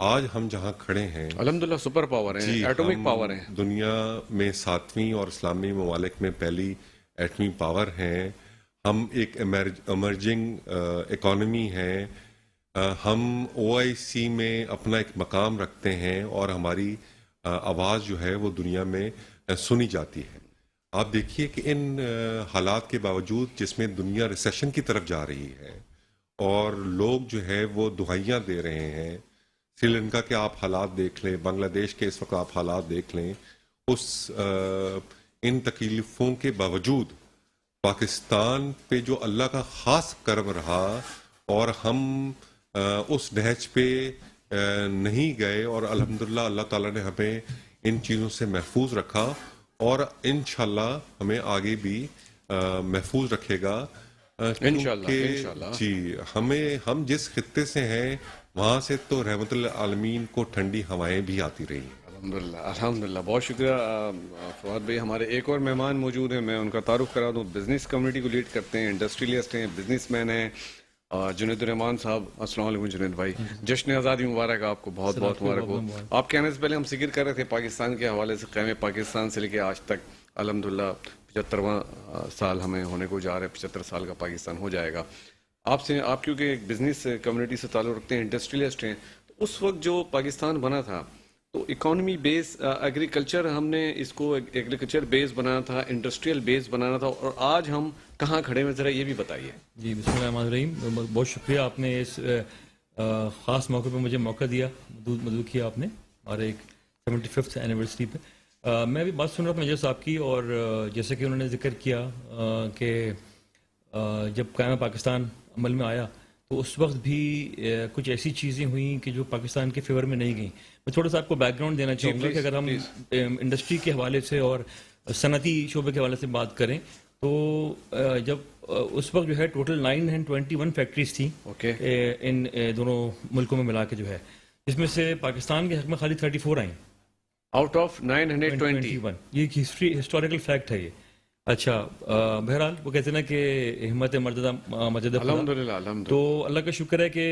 آج ہم جہاں کھڑے ہیں الحمدللہ سپر پاور ہیں، ایٹمک ہم پاور ہیں. دنیا میں 7ویں اور اسلامی ممالک میں پہلی ایٹمی پاور ہیں. ہم ایک ایمرجنگ اکانومی ہیں. ہم OIC میں اپنا ایک مقام رکھتے ہیں اور ہماری آواز جو ہے وہ دنیا میں سنی جاتی ہے. آپ دیکھیے کہ ان حالات کے باوجود جس میں دنیا ریسیشن کی طرف جا رہی ہے اور لوگ جو ہے وہ دہائیاں دے رہے ہیں، سری لنکا کے آپ حالات دیکھ لیں، بنگلہ دیش کے اس وقت آپ حالات دیکھ لیں، ان تکلیفوں کے باوجود پاکستان پہ جو اللہ کا خاص کرم رہا اور ہم اس نہج پہ نہیں گئے، اور الحمدللہ اللہ تعالیٰ نے ہمیں ان چیزوں سے محفوظ رکھا اور انشاءاللہ ہمیں آگے بھی محفوظ رکھے گا. انشاءاللہ. جی ہم جس خطے سے ہیں وہاں سے تو رحمت للعالمین کو ٹھنڈی ہوائیں بھی آتی رہی ہیں. الحمدللہ بہت شکریہ فواد بھائی. ہمارے ایک اور مہمان موجود ہیں، میں ان کا تعارف کرا دوں. بزنس کمیونٹی کو لیڈ کرتے ہیں، انڈسٹریلسٹ ہیں، بزنس مین ہیں، جنید الرحمان صاحب. السلام علیکم جنید بھائی، جشن آزادی مبارک آپ کو، بہت بہت مبارک ہو. آپ کے آنے سے پہلے ہم ذکر کر رہے تھے پاکستان کے حوالے سے، قیام پاکستان سے لے کے آج تک الحمدللہ 75واں سال ہمیں ہونے کو جا رہا ہے. 75 سال کا پاکستان ہو جائے گا. آپ کیونکہ ایک بزنس کمیونٹی سے تعلق رکھتے ہیں، انڈسٹریلسٹ ہیں، تو اس وقت جو پاکستان بنا تھا تو اکانومی بیس ایگریکلچر، ہم نے اس کو ایگریکلچر بیس بنانا تھا، انڈسٹریل بیس بنانا تھا، اور آج ہم کہاں کھڑے ہیں ذرا یہ بھی بتائیے. جی بسم اللہ الرحمن الرحیم. بہت شکریہ، آپ نے اس خاص موقع پہ مجھے موقع دیا، مدعو کیا آپ نے ہمارے ایک 75th اینیورسری پہ. میں بھی بات سن رہا تھا میجر صاحب کی، اور جیسے کہ انہوں نے ذکر کیا کہ جب قیام پاکستان عمل میں آیا تو اس وقت بھی کچھ ایسی چیزیں ہوئیں کہ جو پاکستان کے فیور میں نہیں گئیں. میں تھوڑا سا آپ کو بیک گراؤنڈ دینا چاہوں گا کہ اگر ہم انڈسٹری کے حوالے سے اور صنعتی شعبے کے حوالے سے بات کریں تو جب اس وقت جو ہے ٹوٹل 921 فیکٹریز تھیں ان دونوں ملکوں میں ملا کے جو ہے، جس میں سے پاکستان کے حق میں خالی 34 آئیں آؤٹ آف 921. یہ ہسٹوریکل فیکٹ ہے یہ. اچھا بہرحال وہ کہتے ہیں نا کہ ہمت مردہ مجد خدا. تو اللہ کا شکر ہے کہ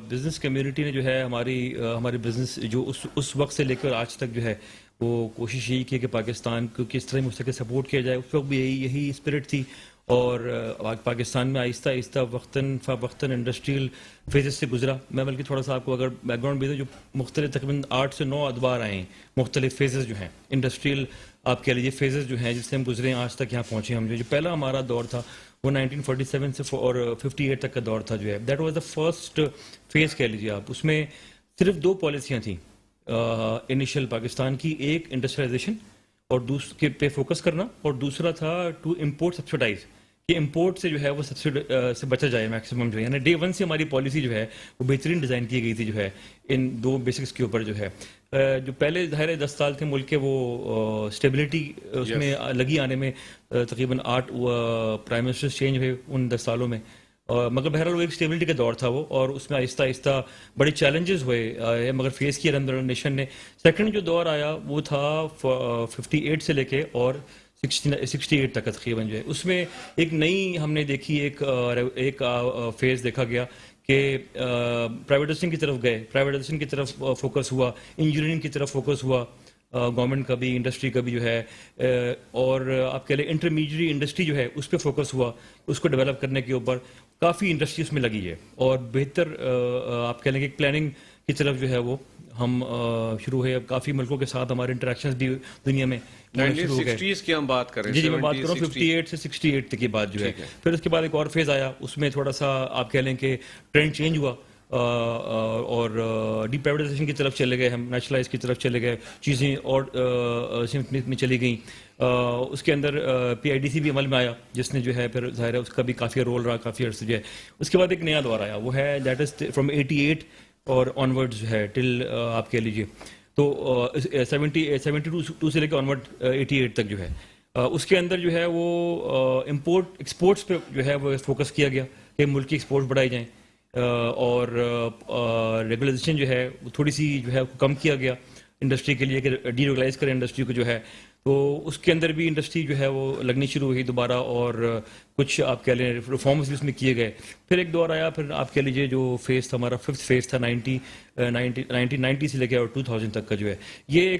بزنس کمیونٹی نے جو ہے ہماری بزنس جو اس وقت سے لے کر آج تک جو ہے وہ کوشش یہی کی کہ پاکستان کو کس طرح مستقل سپورٹ کیا جائے. اس وقت بھی یہی اسپرٹ تھی، اور پاکستان میں آہستہ آہستہ وقتاً انڈسٹریل فیزز سے گزرا. میں بلکہ تھوڑا سا آپ کو اگر بیک گراؤنڈ بھی دوں، جو مختلف تقریباً 8 سے 9 ادوار آئے ہیں، مختلف فیزز جو ہیں انڈسٹریل آپ کہہ لیجیے فیزز جو ہیں جس سے ہم گزرے ہیں آج تک یہاں پہنچے. ہم جو پہلا ہمارا دور تھا وہ 1947 سے اور 58 تک کا دور تھا جو ہے. That was the first phase کہہ لیجیے آپ. اس میں صرف 2 پالیسیاں تھیں انیشیل پاکستان کی، ایک انڈسٹریلائزیشن اور دوسرے پہ فوکس کرنا، اور دوسرا تھا ٹو امپورٹ سبسڈائز، کہ امپورٹ سے جو ہے وہ سبسڈ سے بچا جائے میکسیمم جو ہے. یعنی ڈے 1 سے ہماری پالیسی جو ہے وہ بہترین ڈیزائن کی گئی تھی جو ہے ان 2 بیسکس کے اوپر جو ہے. جو پہلے ظاہر 10 سال تھے ملک کے، وہ اسٹیبلٹی اس میں لگی آنے میں تقریباً 8 پرائم منسٹرز چینج ہوئے ان 10 سالوں میں، مگر بہرحال وہ ایک اسٹیبلٹی کا دور تھا وہ، اور اس میں آہستہ آہستہ بڑے چیلنجز ہوئے مگر فیس کیا الحمدللہ نیشن نے. سیکنڈ جو دور آیا وہ تھا 58 سے لے کے اور 68 تک تقریباً جو ہے. اس میں ایک نئی ہم نے دیکھی ایک فیز دیکھا گیا کہ پرائیویٹائزیشن کی طرف گئے، پرائیویٹائزیشن کی طرف فوکس ہوا، انجینئرنگ کی طرف فوکس ہوا گورنمنٹ کا بھی، انڈسٹری کا بھی جو ہے، اور آپ کہہ لیں انٹرمیڈیٹ انڈسٹری جو ہے اس پہ فوکس ہوا، اس کو ڈیولپ کرنے کے اوپر کافی انڈسٹری اس میں لگی ہے. اور بہتر آپ کہہ لیں کہ پلاننگ کی طرف جو ہے وہ ہم شروع ہوئے. اب کافی ملکوں کے ساتھ ہمارے انٹریکشنز بھی دنیا میں 1960s کی ہم بات کریں. جی میں بات کر رہا ہوں 58 سے 68 تک کی بات جو ہے. پھر اس کے بعد ایک اور فیز آیا، اس میں تھوڑا سا آپ کہہ لیں کہ ٹرینڈ چینج ہوا اور ڈی پرائیویٹائزیشن کی طرف چلے گئے، ہم نیشنلائز کی طرف چلے گئے، چیزیں اور سمت میں چلی گئیں. اس کے اندر PIDC بھی عمل میں آیا جس نے جو ہے پھر ظاہر ہے اس کا بھی کافی رول رہا کافی عرصے جو ہے. اس کے بعد ایک نیا دور آیا، وہ ہے دیٹ از فرام 88 اور آنورڈ جو ہے ٹل آپ کہہ لیجیے تو 72 سے لے کے آنورڈ 88 تک جو ہے. اس کے اندر جو ہے وہ ایکسپورٹس پہ جو ہے وہ فوکس کیا گیا کہ ملک کی ایکسپورٹ بڑھائی جائیں، اور ریگولائزیشن جو ہے تھوڑی سی جو ہے کم کیا گیا. انڈسٹری کے لیے کہ ڈی ریگولائز کریں انڈسٹری کو جو ہے. تو اس کے اندر بھی انڈسٹری جو ہے وہ لگنی شروع ہوئی دوبارہ, اور کچھ آپ کہہ لیں ریفارمز بھی اس میں کیے گئے. پھر ایک دور آیا, پھر آپ کہہ لیجیے جو فیز تھا ہمارا 5th فیز تھا 1990 سے لے کے اور 2000 تک کا جو ہے, یہ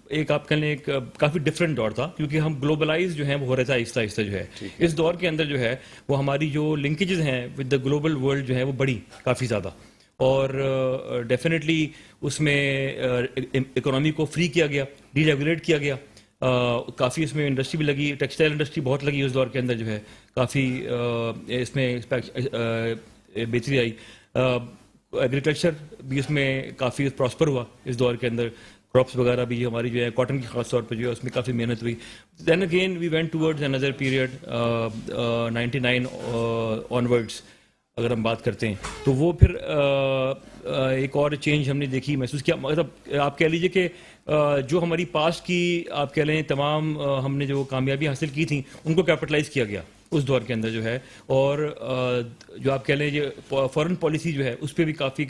ایک آپ کہہ لیں ایک کافی ڈفرینٹ دور تھا, کیونکہ ہم گلوبلائز جو ہیں وہ ہو رہے تھے آہستہ آہستہ جو ہے. اس دور کے اندر جو ہے وہ ہماری جو لنکیجز ہیں ود دا گلوبل ورلڈ جو ہے وہ بڑی کافی زیادہ, اور ڈیفینیٹلی اس میں اکانومی کو فری کیا گیا, ڈی ریگولیٹ کیا گیا. کافی اس میں انڈسٹری بھی لگی, ٹیکسٹائل انڈسٹری بہت لگی اس دور کے اندر جو ہے, کافی اس میں بہتری آئی. ایگریکلچر بھی اس میں کافی پراسپر ہوا اس دور کے اندر, کراپس وغیرہ بھی ہماری جو ہے کاٹن کی خاص طور پہ جو ہے اس میں کافی محنت ہوئی. Then again we went towards اندر پیریڈ 99 آنورڈس اگر ہم بات کرتے ہیں, تو وہ پھر ایک اور چینج ہم نے دیکھی, محسوس کیا. مطلب آپ کہہ لیجیے کہ جو ہماری پاسٹ کی آپ کہہ لیں تمام ہم نے جو کامیابی حاصل کی تھیں ان کو کیپٹلائز کیا گیا اس دور کے اندر جو ہے, اور جو آپ کہہ لیں یہ فارن پالیسی جو ہے اس پہ بھی کافی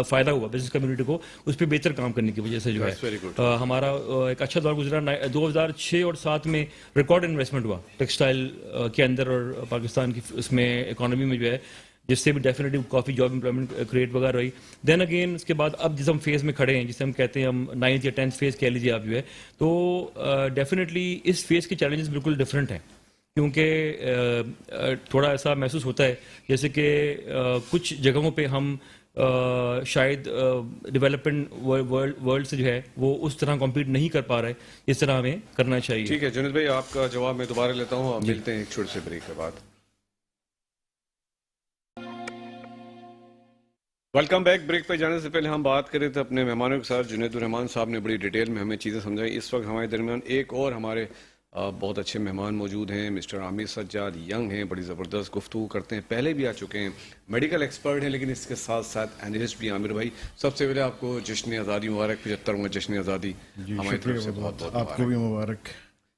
فائدہ ہوا بزنس کمیونٹی کو, اس پہ بہتر کام کرنے کی وجہ سے جو ہے ہمارا ایک اچھا دور گزرا. 2006 اور 2007 میں ریکارڈ انویسٹمنٹ ہوا ٹیکسٹائل کے اندر اور پاکستان کی اس میں اکانومی میں جو ہے, جس سے بھی ڈیفینیٹلی کافی جاب امپلائمنٹ کریٹ وغیرہ ہوئی. دین اگین اس کے بعد اب جس ہم فیز میں کھڑے ہیں, جسے ہم کہتے ہیں ہم 9th یا 10th فیز کہہ لیجیے آپ جو ہے, تو ڈیفینیٹلی اس فیز کے چیلنجز بالکل ڈفرینٹ ہیں, کیونکہ تھوڑا ایسا محسوس ہوتا ہے جیسے کہ کچھ جگہوں پہ ہم شاید ڈیولپمنٹ ورلڈ سے جو ہے وہ اس طرح کمپیٹ نہیں کر پا رہے اس طرح ہمیں کرنا چاہیے. ٹھیک ہے جنید بھائی, آپ کا جواب میں دوبارہ لیتا ہوں, آپ ملتے ہیں ایک چھوٹے سے بریک کے بعد. Welcome back. بریک پہ جانے سے پہلے ہم بات کریں تو اپنے مہمانوں کے ساتھ جنید الرحمان صاحب نے بڑی ڈیٹیل میں ہمیں چیزیں سمجھائی. اس وقت ہمارے درمیان ایک اور ہمارے بہت اچھے مہمان موجود ہیں, مسٹر عامر سجاد ینگ ہیں, بڑی زبردست گفتگو کرتے ہیں, پہلے بھی آ چکے ہیں, میڈیکل ایکسپرٹ ہیں, لیکن اس کے ساتھ ساتھ اینالسٹ بھی. عامر بھائی سب سے پہلے آپ کو جشن آزادی مبارک, 75واں جشن آزادئی ہماری طرف سے بہت بہت آپ کو بھی مبارک.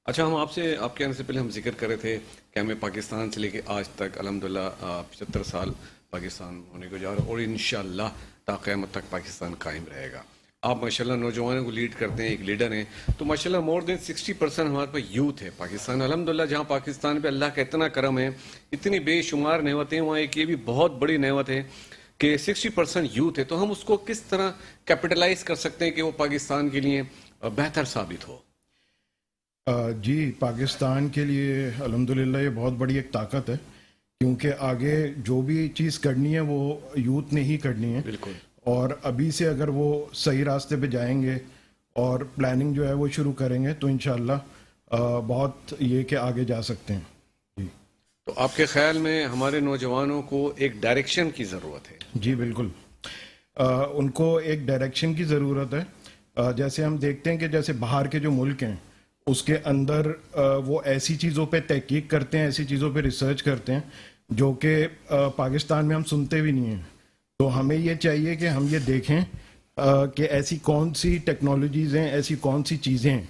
اچھا, ہم آپ سے آپ کے آنے سے پہلے ہم ذکر کر رہے تھے کہ ہمیں پاکستان سے لے کے آج تک الحمدللہ 75 سال پاکستان ہونے کو جا رہا ہے, اور انشاءاللہ تا قیامت تک پاکستان قائم رہے گا. آپ ماشاءاللہ نوجوانوں کو لیڈ کرتے ہیں, ایک لیڈر ہیں, تو ماشاءاللہ مور دین 60% ہمارے پاس یوتھ ہے پاکستان. الحمدللہ جہاں پاکستان پہ اللہ کا اتنا کرم ہے, اتنی بے شمار نعمتیں, وہاں ایک یہ بھی بہت بڑی نعمت ہے کہ 60% یوتھ ہے. تو ہم اس کو کس طرح کیپٹلائز کر سکتے ہیں کہ وہ پاکستان کے لیے بہتر ثابت ہو؟ جی, پاکستان کے لیے الحمدللہ یہ بہت بڑی ایک طاقت ہے, کیونکہ آگے جو بھی چیز کرنی ہے وہ یوتھ نے ہی کرنی ہے. بالکل. اور ابھی سے اگر وہ صحیح راستے پہ جائیں گے اور پلاننگ جو ہے وہ شروع کریں گے تو انشاءاللہ بہت یہ کہ آگے جا سکتے ہیں. جی, تو آپ کے خیال میں ہمارے نوجوانوں کو ایک ڈائریکشن کی ضرورت ہے؟ جی بالکل, ان کو ایک ڈائریکشن کی ضرورت ہے. جیسے ہم دیکھتے ہیں کہ جیسے باہر کے جو ملک ہیں اس کے اندر وہ ایسی چیزوں پہ تحقیق کرتے ہیں, ایسی چیزوں پہ ریسرچ کرتے ہیں جو کہ پاکستان میں ہم سنتے بھی نہیں ہیں. تو ہمیں یہ چاہیے کہ ہم یہ دیکھیں کہ ایسی کون سی ٹیکنالوجیز ہیں, ایسی کون سی چیزیں ہیں.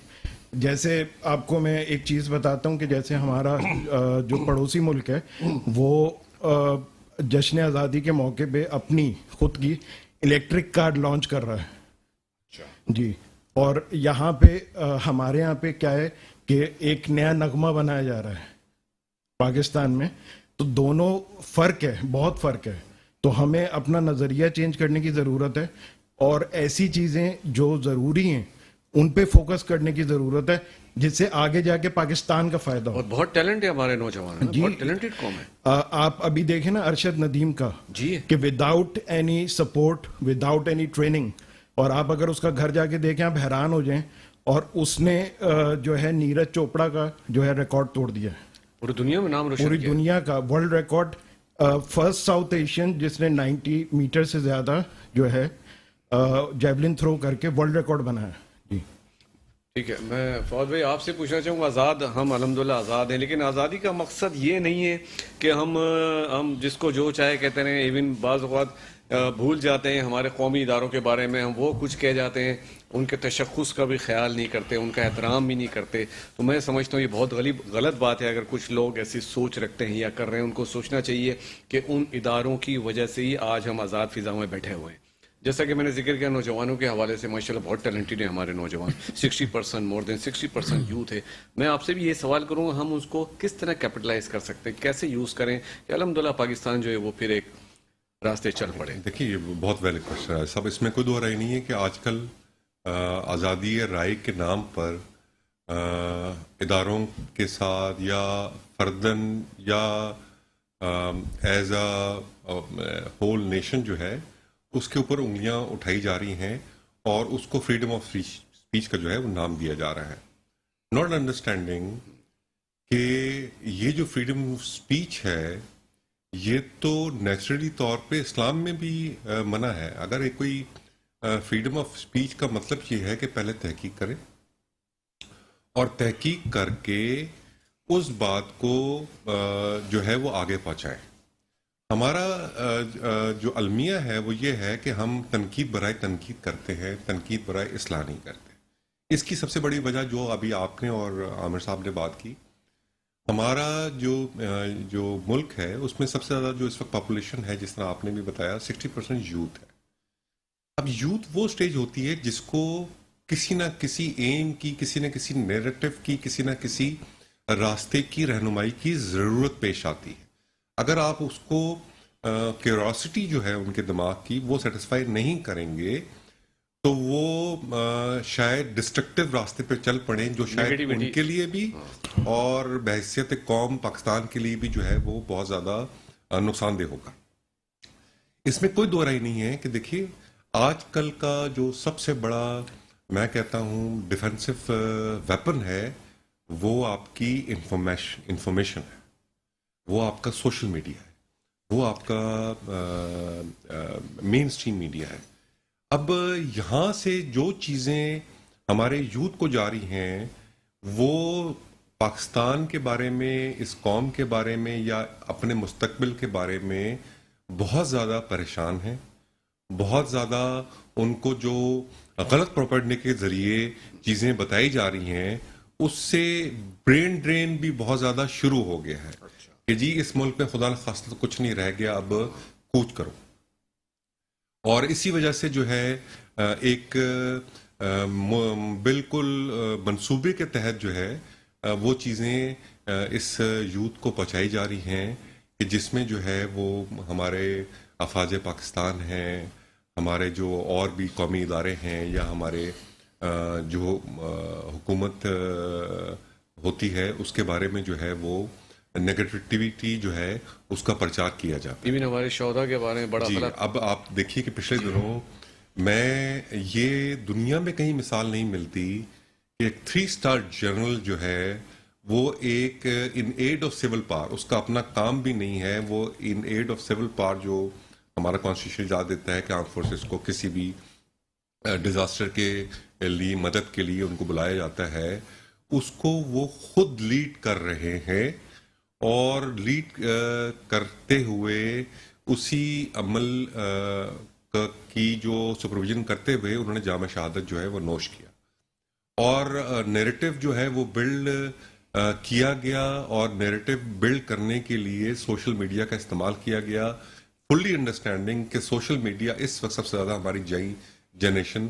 جیسے آپ کو میں ایک چیز بتاتا ہوں کہ جیسے ہمارا جو پڑوسی ملک ہے وہ جشن آزادی کے موقع پہ اپنی خود کی الیکٹرک کار لانچ کر رہا ہے. جی, اور یہاں پہ ہمارے یہاں پہ کیا ہے کہ ایک نیا نغمہ بنایا جا رہا ہے پاکستان میں. تو دونوں فرق ہے, بہت فرق ہے. تو ہمیں اپنا نظریہ چینج کرنے کی ضرورت ہے, اور ایسی چیزیں جو ضروری ہیں ان پہ فوکس کرنے کی ضرورت ہے جس سے آگے جا کے پاکستان کا فائدہ ہو. اور بہت ٹیلنٹ ہے ہمارے نوجوان, بہت ٹیلنٹڈ قوم ہے. آپ ابھی دیکھیں نا ارشد ندیم کا, جی, کہ without any support, without any training, اور آپ اگر اس کا گھر جا کے دیکھیں آپ حیران ہو جائیں, اور اس نے جو ہے نیرج چوپڑا کا جو ہے ریکارڈ توڑ دیا ہے, پوری دنیا میں نام روشن پوری دنیا کا world record. First south Asian جس نے 90 میٹر سے زیادہ جو ہے جیولن تھرو کر کے ورلڈ ریکارڈ بنایا. جی ٹھیک ہے, میں فواد بھائی آپ سے پوچھنا چاہوں گا, آزاد ہم الحمدللہ آزاد ہیں, لیکن آزادی کا مقصد یہ نہیں ہے کہ ہم جس کو جو چاہے کہتے رہیں. ایون بعض اوقات بھول جاتے ہیں ہمارے قومی اداروں کے بارے میں, ہم وہ کچھ کہہ جاتے ہیں, ان کے تشخص کا بھی خیال نہیں کرتے, ان کا احترام بھی نہیں کرتے. تو میں سمجھتا ہوں یہ بہت غلط بات ہے. اگر کچھ لوگ ایسی سوچ رکھتے ہیں یا کر رہے ہیں, ان کو سوچنا چاہیے کہ ان اداروں کی وجہ سے ہی آج ہم آزاد فضا میں بیٹھے ہوئے ہیں. جیسا کہ میں نے ذکر کیا نوجوانوں کے حوالے سے ماشاءاللہ بہت ٹیلنٹڈ ہیں ہمارے نوجوان 60% مور دین 60% یوتھ ہے. میں آپ سے بھی یہ سوال کروں گا ہم اس کو کس طرح کیپٹلائز کر سکتے ہیں, کیسے یوز کریں کہ الحمدللہ پاکستان جو ہے وہ پھر ایک راستے چل پڑے. دیکھیے یہ بہت ویلڈ کوشچن ہے صاحب, اس میں کوئی دو رائے نہیں ہے کہ آج کل آزادی رائے کے نام پر اداروں کے ساتھ یا فردن یا ایز اے ہول نیشن جو ہے اس کے اوپر انگلیاں اٹھائی جا رہی ہیں اور اس کو فریڈم آف اسپیچ کا جو ہے وہ نام دیا جا رہا ہے, ناٹ انڈرسٹینڈنگ کہ یہ جو فریڈم آف اسپیچ ہے یہ تو نیچرلی طور پہ اسلام میں بھی منع ہے. اگر ایک کوئی فریڈم آف اسپیچ کا مطلب یہ ہے کہ پہلے تحقیق کریں اور تحقیق کر کے اس بات کو جو ہے وہ آگے پہنچائیں. ہمارا جو المیہ ہے وہ یہ ہے کہ ہم تنقید برائے تنقید کرتے ہیں, تنقید برائے اصلاح نہیں کرتے. اس کی سب سے بڑی وجہ جو ابھی آپ نے اور عامر صاحب نے بات کی, ہمارا جو ملک ہے اس میں سب سے زیادہ جو اس وقت پاپولیشن ہے جس طرح آپ نے بھی بتایا 60% یوتھ ہے. اب یوتھ وہ سٹیج ہوتی ہے جس کو کسی نہ کسی ایم کی, کسی نہ کسی نیریٹو کی, کسی نہ کسی راستے کی رہنمائی کی ضرورت پیش آتی ہے. اگر آپ اس کو کیوریوسٹی جو ہے ان کے دماغ کی وہ سیٹسفائی نہیں کریں گے تو وہ شاید ڈسٹرکٹیو راستے پہ چل پڑیں جو شاید ان کے لیے بھی اور بحیثیت قوم پاکستان کے لیے بھی جو ہے وہ بہت زیادہ نقصان دہ ہوگا. اس میں کوئی دو رائے نہیں ہے کہ دیکھیے آج کل کا جو سب سے بڑا میں کہتا ہوں ڈیفینسو ویپن ہے وہ آپ کی انفارمیشن ہے, وہ آپ کا سوشل میڈیا ہے, وہ آپ کا مین اسٹریم میڈیا ہے. اب یہاں سے جو چیزیں ہمارے یوتھ کو جا رہی ہیں وہ پاکستان کے بارے میں, اس قوم کے بارے میں یا اپنے مستقبل کے بارے میں بہت زیادہ پریشان ہیں. بہت زیادہ ان کو جو غلط پروپیگنڈے کے ذریعے چیزیں بتائی جا رہی ہیں اس سے برین ڈرین بھی بہت زیادہ شروع ہو گیا ہے کہ جی اس ملک میں خدا نخواستہ کچھ نہیں رہ گیا, اب کوچ کرو. اور اسی وجہ سے جو ہے ایک بالکل منصوبے کے تحت جو ہے وہ چیزیں اس یوتھ کو پہنچائی جا رہی ہیں کہ جس میں جو ہے وہ ہمارے افواج پاکستان ہیں, ہمارے جو اور بھی قومی ادارے ہیں یا ہمارے جو حکومت ہوتی ہے اس کے بارے میں جو ہے وہ نیگیٹیوٹی جو ہے اس کا پرچار کیا جاتا ہے. ایون ہمارے شہداء کے بارے میں بڑا جی, اب آپ دیکھیے کہ پچھلے دنوں میں یہ دنیا میں کہیں مثال نہیں ملتی کہ ایک 3 اسٹار جنرل جو ہے وہ ایک ان ایڈ آف سول پاور, اس کا اپنا کام بھی نہیں ہے, وہ ان ایڈ آف سول پاور جو ہمارا کانسٹیٹیوشن اجازت دیتا ہے کہ آرم فورسز کو کسی بھی ڈیزاسٹر کے لیے مدد کے لیے ان کو بلایا جاتا ہے, اس کو وہ خود لیڈ کر رہے ہیں اور لیڈ کرتے ہوئے اسی عمل کی جو سپرویژن کرتے ہوئے انہوں نے جامع شہادت جو ہے وہ نوش کیا. اور نیریٹو جو ہے وہ بلڈ کیا گیا اور نیریٹو بلڈ کرنے کے لیے سوشل میڈیا کا استعمال کیا گیا, فلی انڈرسٹینڈنگ کہ سوشل میڈیا اس وقت سب سے زیادہ ہماری جنریشن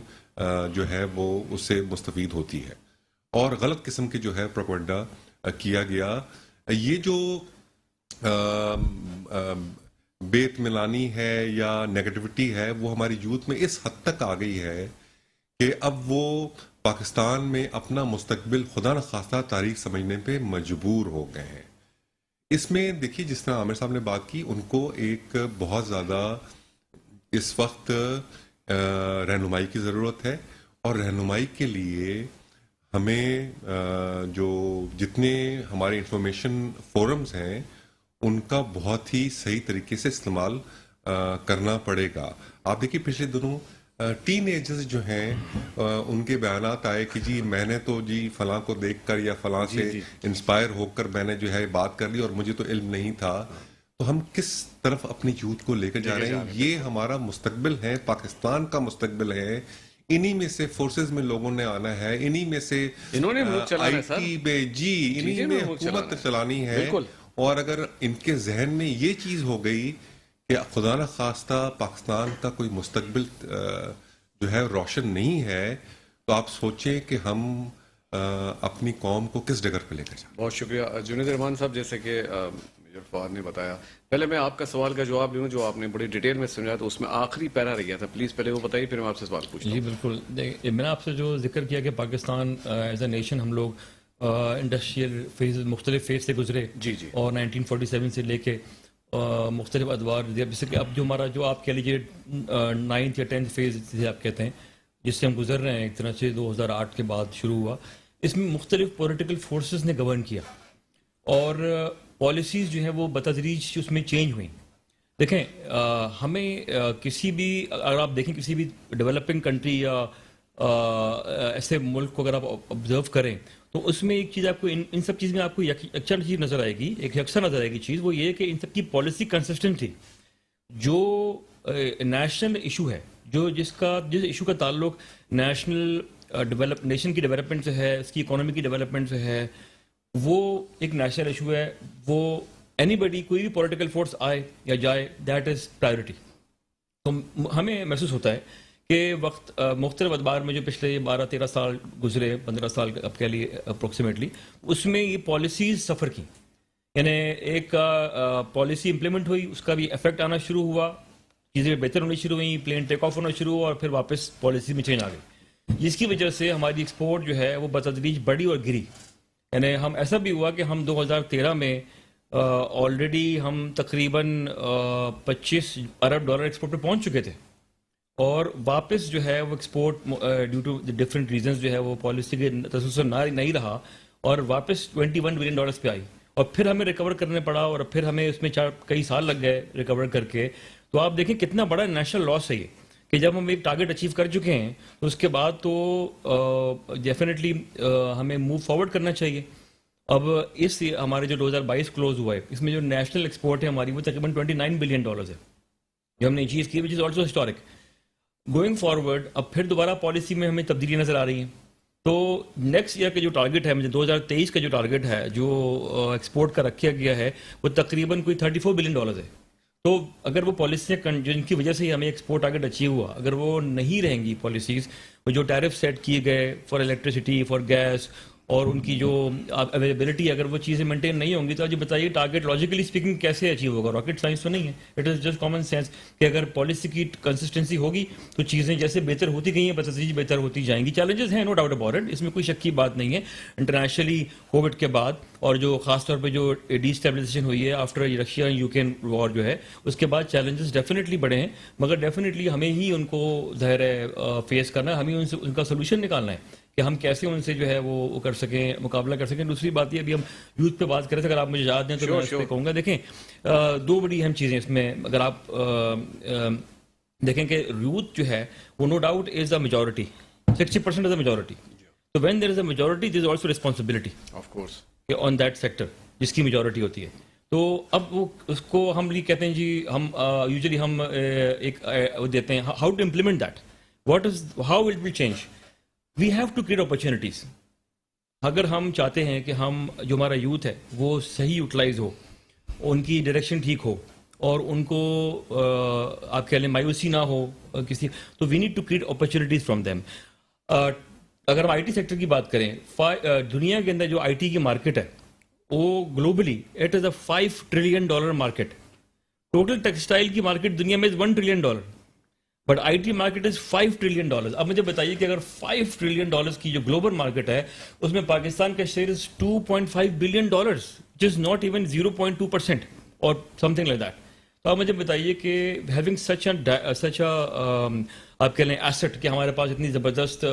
جو ہے وہ اس سے مستفید ہوتی ہے, اور غلط قسم کے جو ہے پروپیگنڈا کیا گیا. یہ جو بے اطمینانی ہے یا نیگیٹیوٹی ہے وہ ہماری یوتھ میں اس حد تک آ گئی ہے کہ اب وہ پاکستان میں اپنا مستقبل خدا نخواستہ تاریخ سمجھنے پہ مجبور ہو گئے ہیں. اس میں دیکھیے جس طرح عامر صاحب نے بات کی, ان کو ایک بہت زیادہ اس وقت رہنمائی کی ضرورت ہے, اور رہنمائی کے لیے ہمیں جو جتنے ہمارے انفارمیشن فورمز ہیں ان کا بہت ہی صحیح طریقے سے استعمال کرنا پڑے گا. آپ دیکھیے پچھلے دنوں ٹین ایجرز جو ہیں ان کے بیانات آئے کہ جی میں نے تو جی فلاں کو دیکھ کر یا فلاں سے انسپائر ہو کر میں نے جو ہے بات کر لی اور مجھے تو علم نہیں تھا. تو ہم کس طرف اپنی یوتھ کو لے کر جا رہے ہیں؟ یہ ہمارا مستقبل ہے, پاکستان کا مستقبل ہے. انہی میں سے فورسز میں لوگوں نے آنا ہے, انہی میں سے آئی ٹی میں جی انہی میں حکومت چلانی ہے. اور اگر ان کے ذہن میں یہ چیز ہو گئی کہ خدا نہ خواستہ پاکستان کا کوئی مستقبل جو ہے روشن نہیں ہے تو آپ سوچیں کہ ہم اپنی قوم کو کس ڈگر پہ لے کر جائیں. بہت شکریہ جنید رحمان صاحب. جیسے کہ میجر فواد نے بتایا, پہلے میں آپ کا سوال کا جواب لوں جو آپ نے بڑی ڈیٹیل میں سمجھایا, تو اس میں آخری پیرا رہ گیا تھا, پلیز پہلے وہ بتائیے پھر میں آپ سے سوال پوچھتا ہوں. جی بالکل. میں نے آپ سے جو ذکر کیا کہ پاکستان ایز اے نیشن ہم لوگ انڈسٹریل فیز مختلف فیز سے گزرے, جی جی, اور 1947 سے لے کے مختلف ادوار, جیسے کہ اب جو ہمارا جو آپ کہہ لیجیے 9th یا 10th فیز جسے آپ کہتے ہیں, جس سے ہم گزر رہے ہیں ایک طرح سے 2008 کے بعد شروع ہوا. اس میں مختلف پولیٹیکل فورسز نے گورن کیا اور پالیسیز جو ہیں وہ بتدریج اس میں چینج ہوئیں. دیکھیں ہمیں کسی بھی, اگر آپ دیکھیں کسی بھی ڈیولپنگ کنٹری یا ایسے ملک کو اگر آپ آبزرو کریں تو اس میں ایک چیز آپ کو ان سب چیز میں آپ کو یکساں چیز نظر آئے گی, ایک یکساں نظر آئے گی چیز, وہ یہ کہ ان سب کی پالیسی کنسسٹنٹ تھی. جو نیشنل ایشو ہے, جس ایشو کا تعلق نیشنل نیشن کی ڈیولپمنٹ سے ہے, اس کی اکانومی کی ڈیولپمنٹ سے ہے, وہ ایک نیشنل ایشو ہے. وہ اینی بڈی, کوئی بھی پولیٹیکل فورس آئے یا جائے, دیٹ از پرائیورٹی. تو ہمیں محسوس ہوتا ہے کہ وقت مختلف ادوار میں جو پچھلے 12-13 سال گزرے, 15 سال اب کہہ لیے اپروکسیمیٹلی, اس میں یہ پالیسیز سفر کی. یعنی ایک پالیسی امپلیمنٹ ہوئی, اس کا بھی افیکٹ آنا شروع ہوا, چیزیں بہتر ہونی شروع ہوئیں, پلین ٹیک آف ہونا شروع ہوا, اور پھر واپس پالیسی میں چینج آ گئی, جس کی وجہ سے ہماری ایکسپورٹ جو ہے وہ بتدریج بڑھی اور گری. یعنی ہم ایسا بھی ہوا کہ ہم 2013 میں آلریڈی ہم تقریباً $25 ارب ایکسپورٹ پہ پہنچ چکے تھے, اور واپس جو ہے وہ export due to different reasons جو ہے وہ پالیسی کے تسلسل نہیں رہا, اور واپس $21 بلین پہ آئی, اور پھر ہمیں ریکور کرنے پڑا, اور پھر ہمیں اس میں کئی سال لگ گئے ریکور کر کے. تو آپ دیکھیں کتنا بڑا نیشنل لاس ہے یہ, کہ جب ہم ایک ٹارگٹ اچیو کر چکے ہیں تو اس کے بعد تو ڈیفینیٹلی ہمیں موو فارورڈ کرنا چاہیے. اب اس ہمارے جو 2022 کلوز ہوا ہے, اس میں جو نیشنل ایکسپورٹ ہے ہماری وہ تقریباً $29 بلین ہے جو ہم نے اچیو کی, which is also historic. Going forward اب پھر دوبارہ پالیسی میں ہمیں تبدیلی نظر آ رہی ہے. تو نیکسٹ ایئر کا جو ٹارگٹ ہے, مجھے 2023 کا جو ٹارگٹ ہے جو ایکسپورٹ کا رکھا گیا ہے, وہ تقریباً کوئی $34 بلین ہے. تو اگر وہ پالیسیاں جن کی وجہ سے ہمیں ایکسپورٹ ٹارگٹ اچیو ہوا, اگر وہ نہیں رہیں گی پالیسیز, وہ جو ٹیرف سیٹ کیے گئے فار الیکٹریسٹی, فار گیس, اور ان کی جو اویلیبلٹی, اگر وہ چیزیں مینٹین نہیں ہوں گی, تو آج بتائیے ٹارگٹ لاجیکلی اسپیکنگ کیسے اچیو ہوگا؟ راکٹ سائنس تو نہیں ہے, it is just common sense کہ اگر پالیسی کی کنسسٹنسی ہوگی تو چیزیں جیسے بہتر ہوتی گئی ہیں بتدریج بہتر ہوتی جائیں گی. چیلنجز ہیں, نو ڈاؤٹ اباؤٹ اٹ, اس میں کوئی شک کی بات نہیں ہے. انٹرنیشنلی کووڈ کے بعد, اور جو خاص طور پہ جو ڈی اسٹیبلائزیشن ہوئی ہے آفٹر رشیا یوکرین وار جو ہے, اس کے بعد چیلنجز ڈیفینیٹلی بڑے ہیں, مگر ڈیفینیٹلی ہمیں ہی ان کو ظاہر ہے فیس کرنا ہے, ہمیں ان کا سولوشن نکالنا ہے کہ ہم کیسے ان سے جو ہے وہ کر سکیں, مقابلہ کر سکیں. دوسری بات یہ, ابھی ہم یوتھ پہ بات کریں تھے, اگر آپ مجھے یاد دیں تو میں اس پہ کہوں گا. دیکھیں دو بڑی اہم چیزیں اس میں, اگر آپ دیکھیں کہ یوتھ جو ہے وہ no doubt is a majority, 60% is a majority. تو when there is a majority there is also responsibility of course on that sector جس کی میجورٹی ہوتی ہے. تو اب وہ اس کو ہم یہ کہتے ہیں جی, ہم یوزلی ہم ایک دیتے ہیں how to implement that, what is how it will change. We have to create opportunities. اگر ہم چاہتے ہیں کہ ہم جو ہمارا یوتھ ہے وہ صحیح یوٹیلائز ہو, ان کی ڈائریکشن ٹھیک ہو, اور ان کو آپ کہہ لیں مایوسی نہ ہو کسی, تو we need to create opportunities from them. اگر ہم آئی ٹی سیکٹر کی بات کریں, دنیا کے اندر جو آئی ٹی کی مارکیٹ ہے وہ globally it is a $5 trillion market. Total textile کی مارکیٹ دنیا میں $1 trillion, but I T market is $5 trillion. اب مجھے بتائیے کہ اگر $5 ٹریلین کی جو گلوبل مارکیٹ ہے اس میں پاکستان کا share is $2.5 billion, which is not even 0.2% اور سم تھنگ لائک دیٹ. تو آپ مجھے بتائیے کہ ہیونگ سچ آپ کہہ لیں ایسٹ, کہ ہمارے پاس اتنی زبردست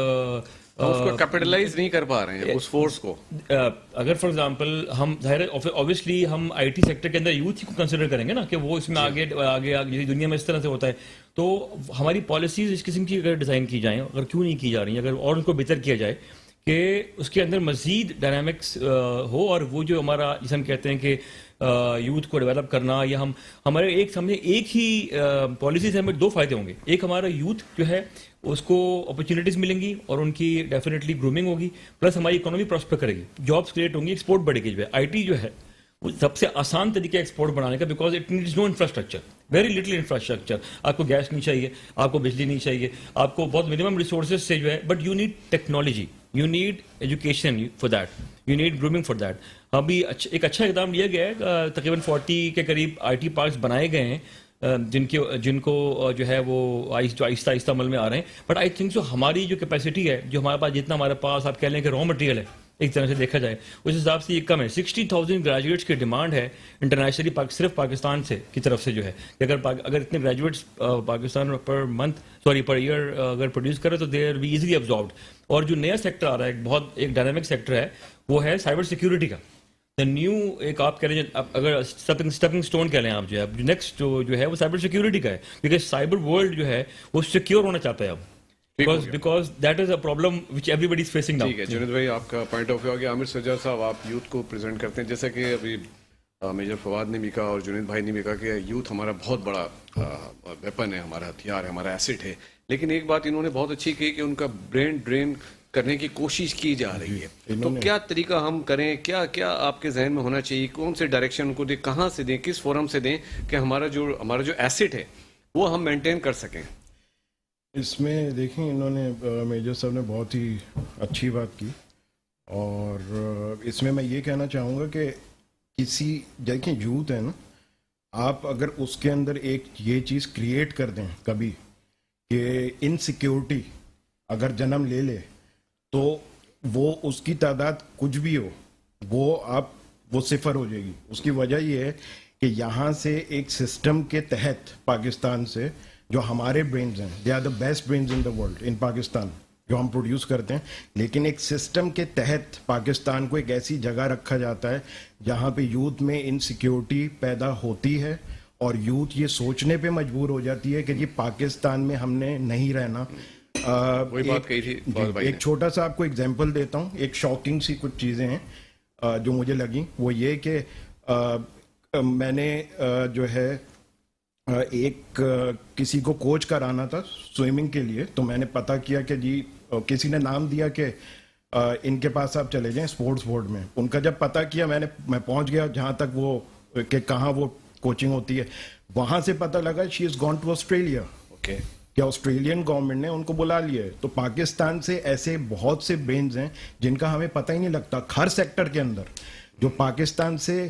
اس کو کیپٹلائز نہیں کر پا رہے ہیں اس فورس کو. اگر فار ایگزامپل ہم ظاہر اوبیسلی ہم آئی ٹی سیکٹر کے اندر یوتھ کو کنسیڈر کریں گے نا, کہ وہ اس میں آگے دنیا میں اس طرح سے ہوتا ہے, تو ہماری پالیسیز اس قسم کی اگر ڈیزائن کی جائیں, اگر کیوں نہیں کی جا رہی ہیں, اگر اور ان کو بہتر کیا جائے کہ اس کے اندر مزید ڈائنامکس ہو, اور وہ جو ہمارا جسے ہم کہتے ہیں کہ یوتھ کو ڈیولپ کرنا, یا ہمارے ایک سمجھے ایک ہی پالیسی سے ہمیں دو فائدے ہوں گے. ایک ہمارا یوتھ جو ہے اس کو اپرچونیٹیز ملیں گی اور ان کی ڈیفینیٹلی گرومنگ ہوگی, پلس ہماری اکانومی پراسپر کرے گی, جابس کریٹ ہوں گی, ایکسپورٹ بڑھے گی. جو ہے آئی ٹی جو ہے سب سے آسان طریقہ ایکسپورٹ بنانے کا, because it needs no infrastructure, very little infrastructure. آپ کو گیس نہیں چاہیے, آپ کو بجلی نہیں چاہیے, آپ کو بہت منیمم ریسورسز سے جو ہے, but you need technology, you need education for that, you need grooming for that. ابھی ایک اچھا اقدام لیا گیا ہے, تقریباً 40 کے قریب IT پارکس بنائے گئے ہیں, جن کو جو ہے وہ جو آہستہ آہستہ عمل میں آ رہے ہیں. بٹ آئی تھنک جو ہماری جو کیپیسٹی ہے, جو ہمارے پاس جتنا ہمارے پاس آپ کہہ لیں کہ را مٹیریل ہے, ایک طرح سے دیکھا جائے اس حساب سے یہ کم ہے. 60,000 گریجویٹس کی ڈیمانڈ ہے انٹرنیشنلی, صرف پاکستان سے کی طرف سے جو ہے, کہ اگر اتنے گریجویٹس پاکستان پر ایئر اگر پروڈیوس کرے تو they are be easily absorbed. اور جو نیا سیکٹر آ رہا ہے, ایک ڈائنامک سیکٹر ہے, وہ ہے سائبر سیکیورٹی کا. نیو ایک آپ کہہ رہے ہیں, اگر اسٹیپنگ اسٹون کہہ لیں آپ, جو ہے نیکسٹ جو ہے وہ سائبر سیکیورٹی کا ہے, کیونکہ سائبر ورلڈ جو ہے وہ سیکیور ہونا چاہتا ہے اب, because that is a problem which everybody is facing now. ٹھیک ہے جنید بھائی, آپ کا پوائنٹ آف ویو آ گیا. عامر سجاد صاحب, آپ یوتھ کو پریزنٹ کرتے ہیں, جیسا کہ ابھی میجر فواد نے بھی کہا اور جنید بھائی نے بھی کہا کہ یوتھ ہمارا بہت بڑا ویپن ہے, ہمارا ہتھیار ہے, ہمارا ایسٹ ہے. لیکن ایک بات انہوں نے بہت اچھی کی کہ ان کا برین ڈرین کرنے کی کوشش کی جا رہی ہے. تو کیا طریقہ ہم کریں, کیا کیا آپ کے ذہن میں ہونا چاہیے, کون سے ڈائریکشن ان کو دیں, کہاں سے دیں, کس فورم سے دیں کہ ہمارا جو ایسٹ ہے وہ ہم مینٹین کر سکیں؟ اس میں دیکھیں, انہوں نے میجر صاحب نے بہت ہی اچھی بات کی, اور اس میں یہ کہنا چاہوں گا کہ دیکھیں یوتھ ہے نا, آپ اگر اس کے اندر ایک یہ چیز کریٹ کر دیں کبھی کہ انسیکیورٹی اگر جنم لے لے, تو وہ اس کی تعداد کچھ بھی ہو, وہ صفر ہو جائے گی. اس کی وجہ یہ ہے کہ یہاں سے ایک سسٹم کے تحت پاکستان سے جو ہمارے برینز ہیں, they are the best brains in the world in Pakistan, جو ہم پروڈیوس کرتے ہیں, لیکن ایک سسٹم کے تحت پاکستان کو ایک ایسی جگہ رکھا جاتا ہے جہاں پہ یوتھ میں انسیکیورٹی پیدا ہوتی ہے, اور یوتھ یہ سوچنے پہ مجبور ہو جاتی ہے کہ یہ پاکستان میں ہم نے نہیں رہنا. وہی بات کہی تھی ایک چھوٹا سا آپ کو ایگزامپل دیتا ہوں, ایک شاکنگ سی کچھ چیزیں ہیں جو مجھے لگیں. وہ یہ کہ میں نے جو ہے ایک کسی کو کوچ کرانا تھا سوئمنگ کے لیے, تو میں نے پتہ کیا کہ جی کسی نے نام دیا کہ ان کے پاس آپ چلے جائیں اسپورٹس بورڈ میں. ان کا جب پتہ کیا میں پہنچ گیا جہاں تک وہ کہ کہاں وہ کوچنگ ہوتی ہے, وہاں سے پتہ لگا شی از گون ٹو آسٹریلیا. اوکے, کہ آسٹریلین گورنمنٹ نے ان کو بلا لیا ہے. تو پاکستان سے ایسے بہت سے برینز ہیں جن کا ہمیں پتہ ہی نہیں لگتا, ہر سیکٹر کے اندر, جو پاکستان سے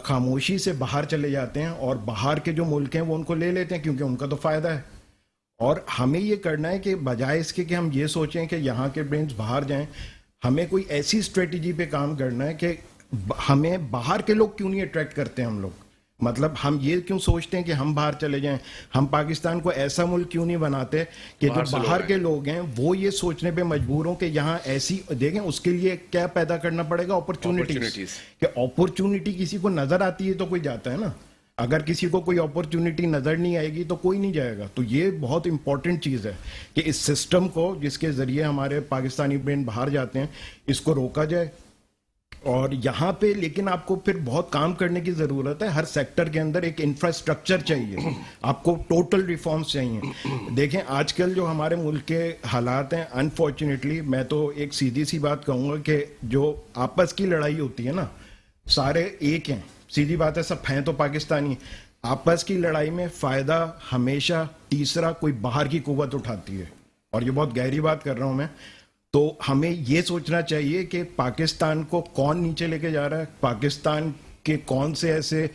خاموشی سے باہر چلے جاتے ہیں, اور باہر کے جو ملک ہیں وہ ان کو لے لیتے ہیں کیونکہ ان کا تو فائدہ ہے. اور ہمیں یہ کرنا ہے کہ بجائے اس کے کہ ہم یہ سوچیں کہ یہاں کے برینز باہر جائیں, ہمیں کوئی ایسی اسٹریٹجی پہ کام کرنا ہے کہ ہمیں باہر کے لوگ کیوں نہیں اٹریکٹ کرتے ہم لوگ. مطلب ہم یہ کیوں سوچتے ہیں کہ ہم باہر چلے جائیں, ہم پاکستان کو ایسا ملک کیوں نہیں بناتے کہ جو باہر کے لوگ ہیں وہ یہ سوچنے پہ مجبور ہوں کہ یہاں ایسی, دیکھیں اس کے لیے کیا پیدا کرنا پڑے گا, اپرچونٹیز. کہ اپرچونٹی کسی کو نظر آتی ہے تو کوئی جاتا ہے نا, اگر کسی کو کوئی اپرچونٹی نظر نہیں آئے گی تو کوئی نہیں جائے گا. تو یہ بہت امپورٹنٹ چیز ہے کہ اس سسٹم کو جس کے ذریعے ہمارے پاکستانی برین باہر جاتے ہیں, اس کو روکا جائے. اور یہاں پہ لیکن آپ کو پھر بہت کام کرنے کی ضرورت ہے. ہر سیکٹر کے اندر ایک انفراسٹرکچر چاہیے, آپ کو ٹوٹل ریفارمز چاہیے. دیکھیں آج کل جو ہمارے ملک کے حالات ہیں, انفارچونیٹلی میں تو ایک سیدھی سی بات کہوں گا کہ جو آپس کی لڑائی ہوتی ہے نا, سارے ایک ہیں, سیدھی بات ہے, سب ہیں تو پاکستانی. آپس کی لڑائی میں فائدہ ہمیشہ تیسرا کوئی باہر کی قوت اٹھاتی ہے, اور یہ بہت گہری بات کر رہا ہوں میں. تو ہمیں یہ سوچنا چاہیے کہ پاکستان کو کون نیچے لے کے جا رہا ہے, پاکستان کے کون سے ایسے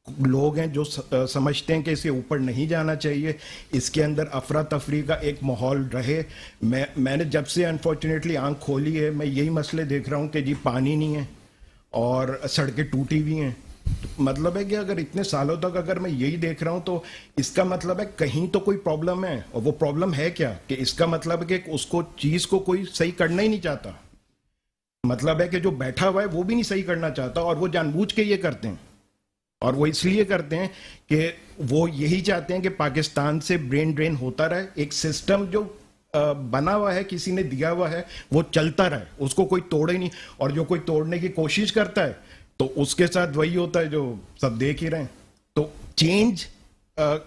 لوگ ہیں جو سمجھتے ہیں کہ اسے اوپر نہیں جانا چاہیے, اس کے اندر افراتفری کا ایک ماحول رہے. میں نے جب سے انفارچونیٹلی آنکھ کھولی ہے, میں یہی مسئلے دیکھ رہا ہوں کہ جی پانی نہیں ہے اور سڑکیں ٹوٹی ہوئی ہیں. مطلب ہے کہ اگر اتنے سالوں تک اگر میں یہی دیکھ رہا ہوں تو اس کا مطلب ہے کہیں تو کوئی پرابلم ہے. اور وہ پرابلم ہے کیا, کہ اس کا مطلب ہے کہ اس کو چیز کو کوئی صحیح کرنا ہی نہیں چاہتا. مطلب ہے کہ جو بیٹھا ہوا ہے وہ بھی نہیں صحیح کرنا چاہتا, اور وہ جان بوجھ کے یہ کرتے ہیں. اور وہ اس لیے کرتے ہیں کہ وہ یہی چاہتے ہیں کہ پاکستان سے برین ڈرین ہوتا رہے. ایک سسٹم جو بنا ہوا ہے, کسی نے دیا ہوا ہے, وہ چلتا رہے, اس کو کوئی توڑے نہیں. اور جو کوئی توڑنے کی کوشش کرتا ہے تو اس کے ساتھ وہی ہوتا ہے جو سب دیکھ ہی رہے ہیں. تو چینج